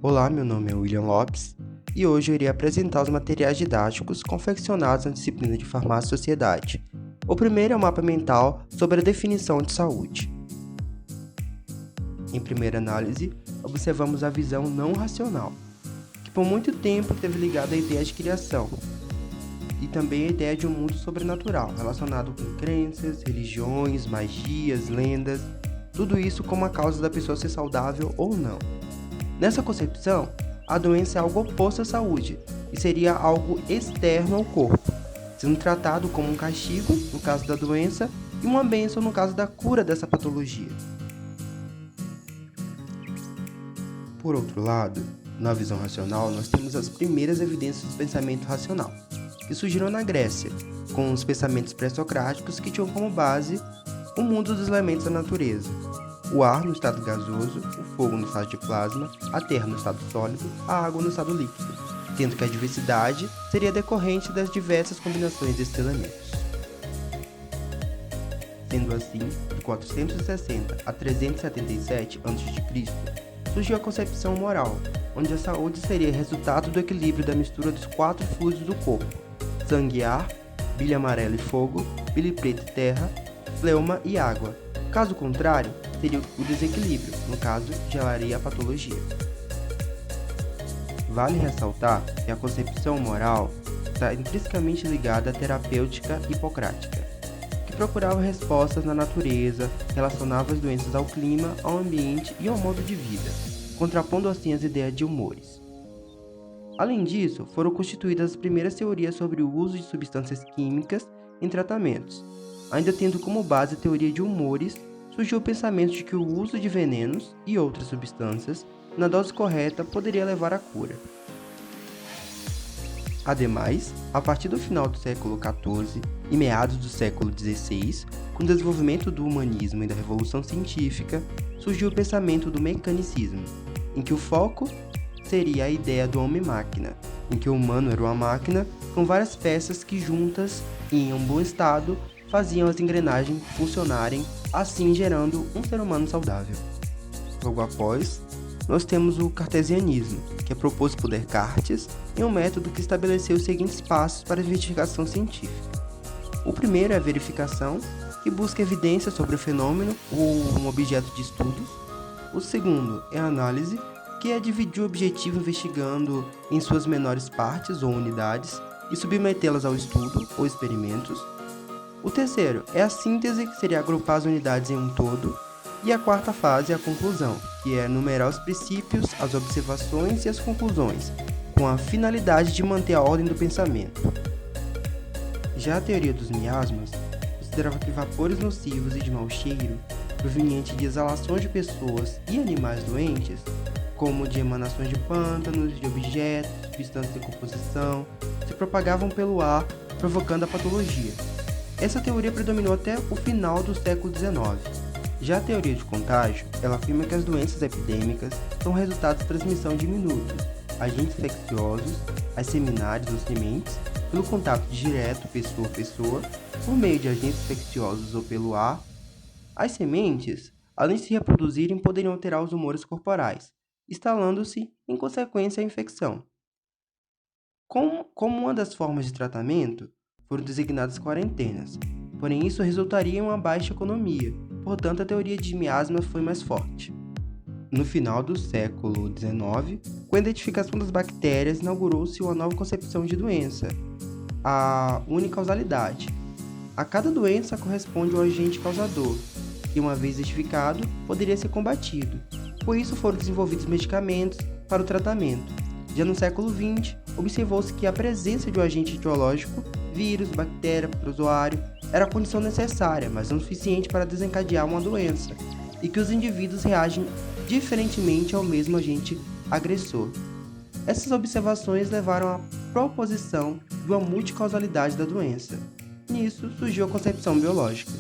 Olá, meu nome é William Lopes e hoje eu irei apresentar os materiais didáticos confeccionados na disciplina de Farmácia e Sociedade. O primeiro é o mapa mental sobre a definição de saúde. Em primeira análise, observamos a visão não racional, que por muito tempo esteve ligada à ideia de criação e também a ideia de um mundo sobrenatural, relacionado com crenças, religiões, magias, lendas, tudo isso como a causa da pessoa ser saudável ou não. Nessa concepção, a doença é algo oposto à saúde e seria algo externo ao corpo, sendo tratado como um castigo no caso da doença e uma bênção no caso da cura dessa patologia. Por outro lado, na visão racional, nós temos as primeiras evidências do pensamento racional, que surgiram na Grécia, com os pensamentos pré-socráticos que tinham como base o mundo dos elementos da natureza. O ar no estado gasoso, o fogo no estado de plasma, a terra no estado sólido, a água no estado líquido, sendo que a diversidade seria decorrente das diversas combinações desses elementos. Sendo assim, de 460 a 377 a.C., surgiu a concepção moral, onde a saúde seria resultado do equilíbrio da mistura dos 4 fluidos do corpo: sangue e ar, bile amarelo e fogo, bile preta e terra, fleuma e água. Caso contrário, seria o desequilíbrio, no caso, geraria a patologia. Vale ressaltar que a concepção moral está intrinsecamente ligada à terapêutica hipocrática, que procurava respostas na natureza, relacionava as doenças ao clima, ao ambiente e ao modo de vida, contrapondo assim as ideias de humores. Além disso, foram constituídas as primeiras teorias sobre o uso de substâncias químicas em tratamentos. Ainda tendo como base a teoria de humores, surgiu o pensamento de que o uso de venenos e outras substâncias, na dose correta, poderia levar à cura. Ademais, a partir do final do século XIV e meados do século XVI, com o desenvolvimento do humanismo e da Revolução Científica, surgiu o pensamento do mecanicismo, em que o foco seria a ideia do homem-máquina, em que o humano era uma máquina com várias peças que juntas e em um bom estado faziam as engrenagens funcionarem, assim gerando um ser humano saudável. Logo após, nós temos o cartesianismo, que é proposto por Descartes em um método que estabeleceu os seguintes passos para a investigação científica. O primeiro é a verificação, que busca evidência sobre o fenômeno ou um objeto de estudos. O segundo é a análise, que é dividir o objetivo investigando em suas menores partes ou unidades e submetê-las ao estudo ou experimentos. O terceiro é a síntese, que seria agrupar as unidades em um todo. E a quarta fase é a conclusão, que é enumerar os princípios, as observações e as conclusões, com a finalidade de manter a ordem do pensamento. Já a teoria dos miasmas considerava que vapores nocivos e de mau cheiro, provenientes de exalações de pessoas e animais doentes, como de emanações de pântanos, de objetos, substâncias de decomposição, se propagavam pelo ar, provocando a patologia. Essa teoria predominou até o final do século XIX. Já a teoria de contágio, ela afirma que as doenças epidêmicas são resultado de transmissão de minutos, agentes infecciosos, as seminares ou sementes, pelo contato direto pessoa a pessoa, por meio de agentes infecciosos ou pelo ar. As sementes, além de se reproduzirem, poderiam alterar os humores corporais, instalando-se, em consequência, a infecção. Como uma das formas de tratamento, foram designadas quarentenas, porém isso resultaria em uma baixa economia, portanto a teoria de miasmas foi mais forte. No final do século XIX, com a identificação das bactérias, inaugurou-se uma nova concepção de doença, a unicausalidade. A cada doença corresponde um agente causador, que uma vez identificado, poderia ser combatido. Por isso foram desenvolvidos medicamentos para o tratamento. Já no século XX, observou-se que a presença de um agente etiológico, vírus, bactéria, protozoário, era a condição necessária, mas não suficiente para desencadear uma doença, e que os indivíduos reagem diferentemente ao mesmo agente agressor. Essas observações levaram à proposição de uma multicausalidade da doença. Nisso surgiu a concepção biológica.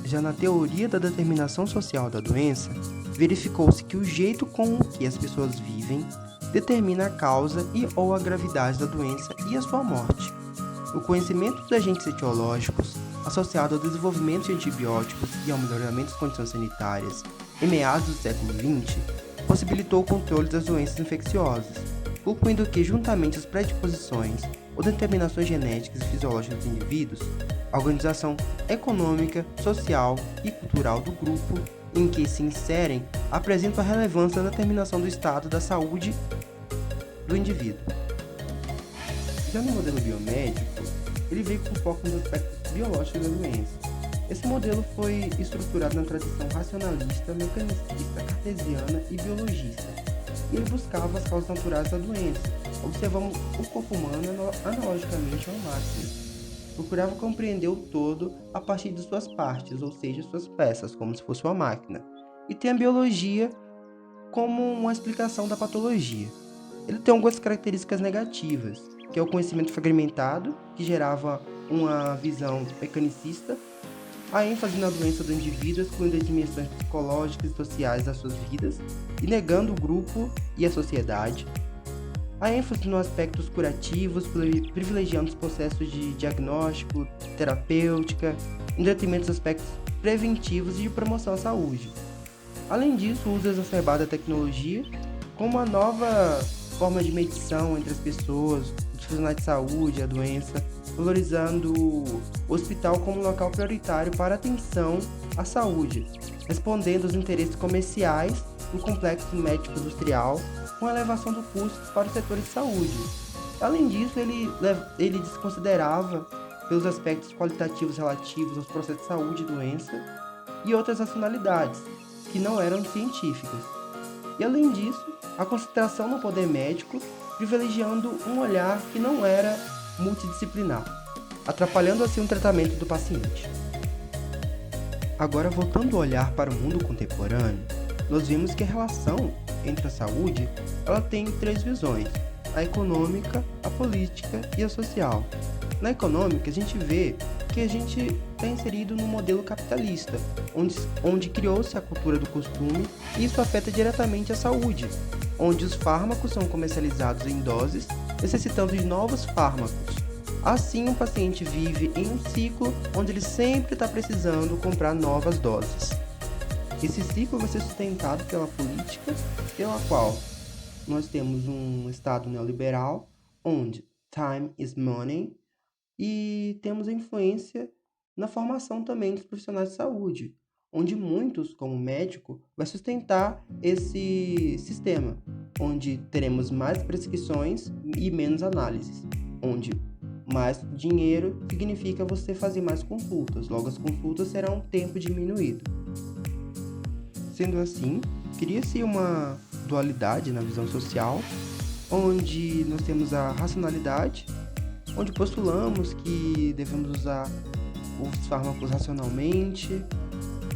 Já na teoria da determinação social da doença, verificou-se que o jeito com que as pessoas vivem determina a causa e ou a gravidade da doença e a sua morte. O conhecimento dos agentes etiológicos, associado ao desenvolvimento de antibióticos e ao melhoramento das condições sanitárias em meados do século XX, possibilitou o controle das doenças infecciosas, concluindo que, juntamente às predisposições ou determinações genéticas e fisiológicas dos indivíduos, a organização econômica, social e cultural do grupo em que se inserem apresentam a relevância da determinação do estado da saúde do indivíduo. Já no modelo biomédico, ele veio com foco nos aspectos biológicos da doença. Esse modelo foi estruturado na tradição racionalista, mecanicista, cartesiana e biologista. E ele buscava as causas naturais da doença, observando o corpo humano analogicamente a uma máquina. Procurava compreender o todo a partir de suas partes, ou seja, suas peças, como se fosse uma máquina. E tem a biologia como uma explicação da patologia. Ele tem algumas características negativas, que é o conhecimento fragmentado, que gerava uma visão mecanicista, a ênfase na doença do indivíduo, excluindo as dimensões psicológicas e sociais das suas vidas, e negando o grupo e a sociedade, a ênfase nos aspectos curativos, privilegiando os processos de diagnóstico, terapêutica, em detrimento dos aspectos preventivos e de promoção à saúde. Além disso, o uso exacerbado da tecnologia como uma nova forma de medição entre as pessoas, os profissionais de saúde, a doença, valorizando o hospital como local prioritário para atenção à saúde, respondendo aos interesses comerciais do complexo médico-industrial com a elevação do custo para os setores de saúde. Além disso, ele desconsiderava pelos aspectos qualitativos relativos aos processos de saúde e doença e outras racionalidades, que não eram científicas. E além disso, a concentração no poder médico, privilegiando um olhar que não era multidisciplinar, atrapalhando assim o tratamento do paciente. Agora, voltando o olhar para o mundo contemporâneo, nós vimos que a relação entre a saúde ela tem três visões: a econômica, a política e a social. Na econômica, a gente vê que a gente está inserido no modelo capitalista, onde criou-se a cultura do costume, e isso afeta diretamente a saúde, onde os fármacos são comercializados em doses, necessitando de novos fármacos. Assim, o paciente vive em um ciclo onde ele sempre está precisando comprar novas doses. Esse ciclo vai ser sustentado pela política, pela qual nós temos um Estado neoliberal, onde time is money, e temos a influência na formação também dos profissionais de saúde, onde muitos, como médico, vai sustentar esse sistema, onde teremos mais prescrições e menos análises, onde mais dinheiro significa você fazer mais consultas, logo as consultas serão um tempo diminuído. Sendo assim, cria-se uma dualidade na visão social, onde nós temos a racionalidade, onde postulamos que devemos usar os fármacos racionalmente.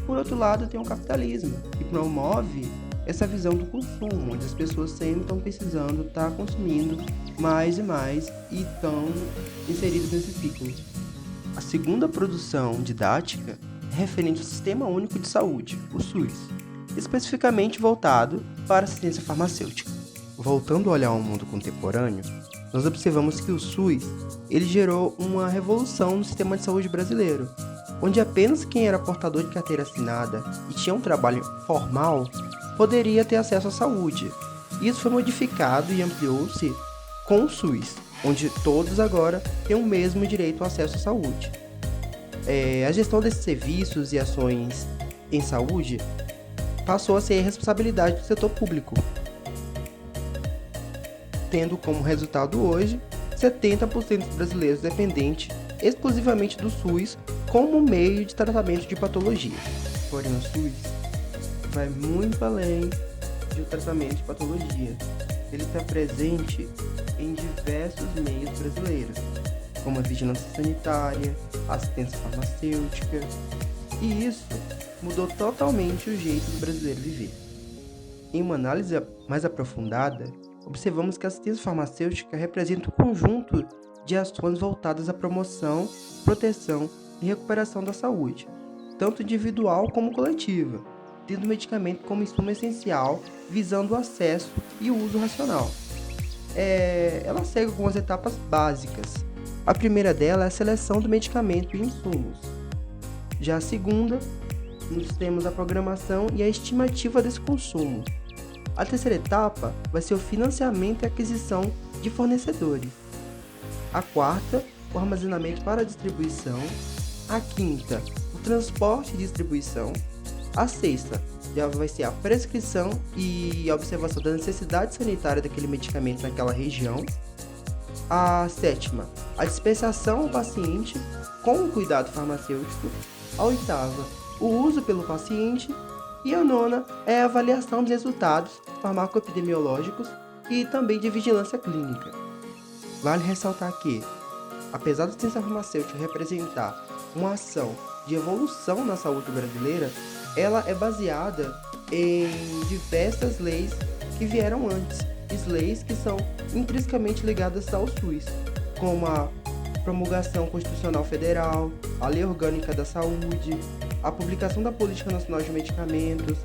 Por outro lado, tem o capitalismo, que promove essa visão do consumo, onde as pessoas sempre estão precisando estar consumindo mais e mais e estão inseridas nesse ciclo. A segunda produção didática é referente ao Sistema Único de Saúde, o SUS, especificamente voltado para a assistência farmacêutica. Voltando a olhar o mundo contemporâneo, nós observamos que o SUS ele gerou uma revolução no sistema de saúde brasileiro, onde apenas quem era portador de carteira assinada e tinha um trabalho formal poderia ter acesso à saúde. Isso foi modificado e ampliou-se com o SUS, onde todos agora têm o mesmo direito ao acesso à saúde. A gestão desses serviços e ações em saúde passou a ser responsabilidade do setor público, tendo como resultado hoje 70% dos brasileiros dependentes exclusivamente do SUS como meio de tratamento de patologia. Porém, o SUS vai muito além do tratamento de patologia. Ele está presente em diversos meios brasileiros, como a vigilância sanitária, a assistência farmacêutica, e isso mudou totalmente o jeito do brasileiro viver. Em uma análise mais aprofundada, observamos que a assistência farmacêutica representa um conjunto de ações voltadas à promoção, proteção e recuperação da saúde, tanto individual como coletiva, tendo o medicamento como insumo essencial, visando o acesso e o uso racional. Ela segue algumas etapas básicas. A primeira dela é a seleção do medicamento e insumos. Já a segunda, nós temos a programação e a estimativa desse consumo. A terceira etapa vai ser o financiamento e aquisição de fornecedores. A quarta, o armazenamento para a distribuição. A quinta, o transporte e distribuição. A sexta, já vai ser a prescrição e a observação da necessidade sanitária daquele medicamento naquela região. A sétima, a dispensação ao paciente com o cuidado farmacêutico. A oitava, o uso pelo paciente. E a nona é a avaliação dos resultados farmacoepidemiológicos e também de vigilância clínica. Vale ressaltar que, apesar da ciência farmacêutica representar uma ação de evolução na saúde brasileira, ela é baseada em diversas leis que vieram antes, leis que são intrinsecamente ligadas ao SUS, como a Promulgação Constitucional Federal, a Lei Orgânica da Saúde, a publicação da Política Nacional de Medicamentos,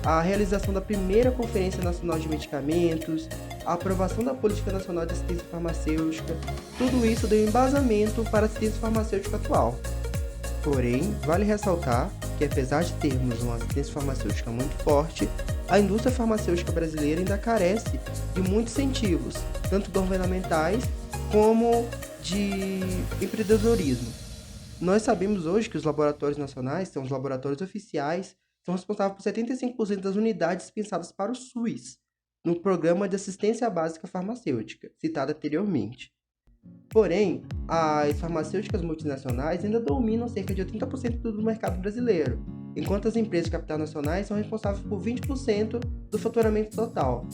a realização da primeira Conferência Nacional de Medicamentos, a aprovação da Política Nacional de Assistência Farmacêutica. Tudo isso deu embasamento para a assistência farmacêutica atual. Porém, vale ressaltar que, apesar de termos uma assistência farmacêutica muito forte, a indústria farmacêutica brasileira ainda carece de muitos incentivos, tanto governamentais como de empreendedorismo. Nós sabemos hoje que os laboratórios nacionais, são os laboratórios oficiais, são responsáveis por 75% das unidades dispensadas para o SUS, no Programa de Assistência Básica Farmacêutica, citado anteriormente. Porém, as farmacêuticas multinacionais ainda dominam cerca de 80% do mercado brasileiro, enquanto as empresas de capitais nacionais são responsáveis por 20% do faturamento total.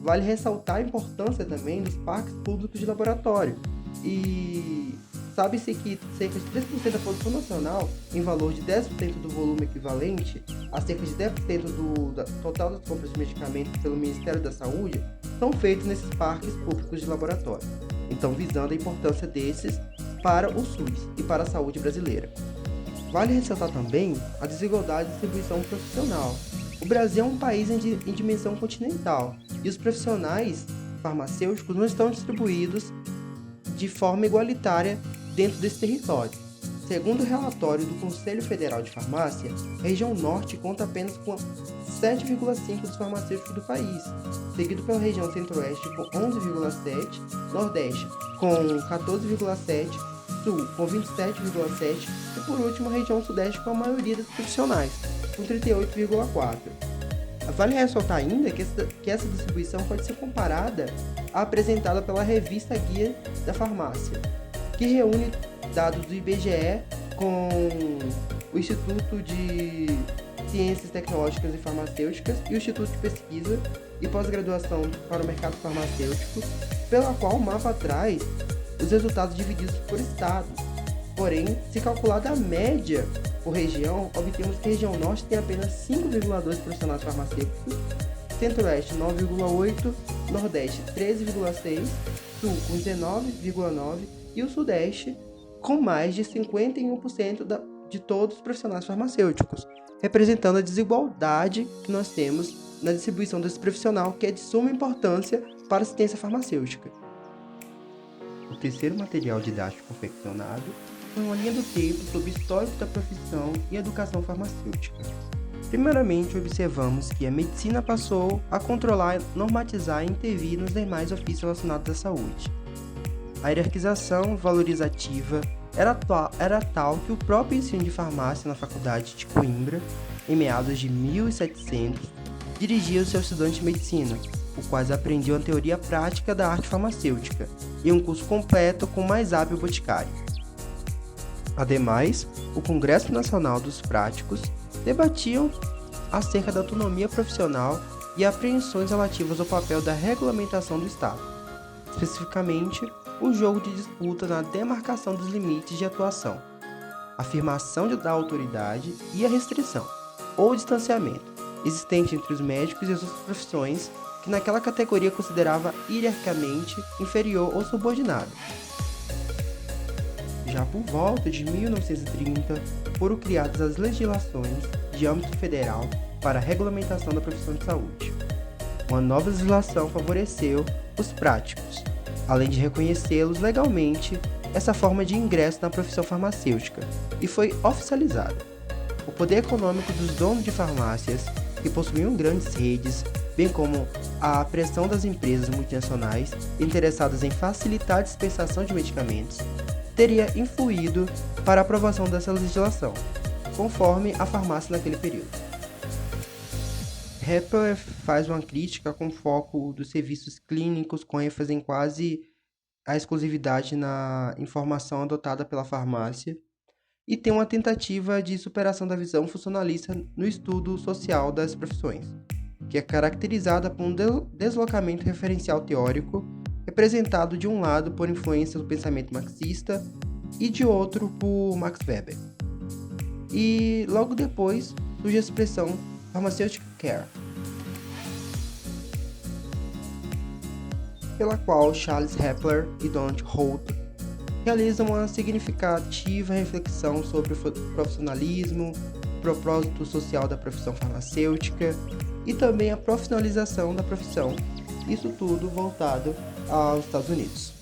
Vale ressaltar a importância também dos parques públicos de laboratório, e sabe-se que cerca de 3% da produção nacional, em valor de 10% do volume equivalente a cerca de 10% do total das compras de medicamentos pelo Ministério da Saúde, são feitos nesses parques públicos de laboratório. Então, visando a importância desses para o SUS e para a saúde brasileira. Vale ressaltar também a desigualdade de distribuição profissional. O Brasil é um país em dimensão continental e os profissionais farmacêuticos não estão distribuídos de forma igualitária dentro desse território. Segundo o relatório do Conselho Federal de Farmácia, a região norte conta apenas com 7,5% dos farmacêuticos do país, seguido pela região centro-oeste com 11,7%, nordeste com 14,7%, sul com 27,7% e por último a região sudeste com a maioria dos profissionais, com 38,4%. Vale ressaltar ainda que essa distribuição pode ser comparada à apresentada pela revista Guia da Farmácia, que reúne dados do IBGE com o Instituto de Ciências Tecnológicas e Farmacêuticas e o Instituto de Pesquisa e Pós-Graduação para o Mercado Farmacêutico, pela qual o mapa traz os resultados divididos por estado. Porém, se calculada a média por região, obtemos que a região norte tem apenas 5,2 profissionais farmacêuticos, centro-oeste 9,8, nordeste 13,6, sul com 19,9 e o sudeste com mais de 51% de todos os profissionais farmacêuticos, representando a desigualdade que nós temos na distribuição desse profissional, que é de suma importância para a assistência farmacêutica. O terceiro material didático confeccionado foi uma linha do tempo sobre o histórico da profissão e educação farmacêutica. Primeiramente, observamos que a medicina passou a controlar, normatizar e intervir nos demais ofícios relacionados à saúde. A hierarquização valorizativa era tal que o próprio ensino de farmácia na Faculdade de Coimbra, em meados de 1700, dirigia os seus estudantes de medicina, os quais aprendiam a teoria prática da arte farmacêutica e um curso completo com o mais hábil boticário. Ademais, o Congresso Nacional dos Práticos debatiam acerca da autonomia profissional e apreensões relativas ao papel da regulamentação do Estado, especificamente o jogo de disputa na demarcação dos limites de atuação, afirmação da autoridade e a restrição, ou distanciamento, existente entre os médicos e as outras profissões que naquela categoria considerava hierarquicamente inferior ou subordinado. Já por volta de 1930, foram criadas as legislações de âmbito federal para a regulamentação da profissão de saúde. Uma nova legislação favoreceu os práticos, além de reconhecê-los legalmente essa forma de ingresso na profissão farmacêutica, e foi oficializada. O poder econômico dos donos de farmácias, que possuíam grandes redes, bem como a pressão das empresas multinacionais interessadas em facilitar a dispensação de medicamentos, teria influído para a aprovação dessa legislação, conforme a farmácia naquele período. Hepler faz uma crítica com foco dos serviços clínicos com ênfase em quase a exclusividade na informação adotada pela farmácia e tem uma tentativa de superação da visão funcionalista no estudo social das profissões, que é caracterizada por um deslocamento referencial teórico representado de um lado por influência do pensamento marxista e de outro por Max Weber. E logo depois surge a expressão Pharmaceutical Care, pela qual Charles Hepler e Donald Holt realizam uma significativa reflexão sobre o profissionalismo, o propósito social da profissão farmacêutica e também a profissionalização da profissão, isso tudo voltado aos Estados Unidos.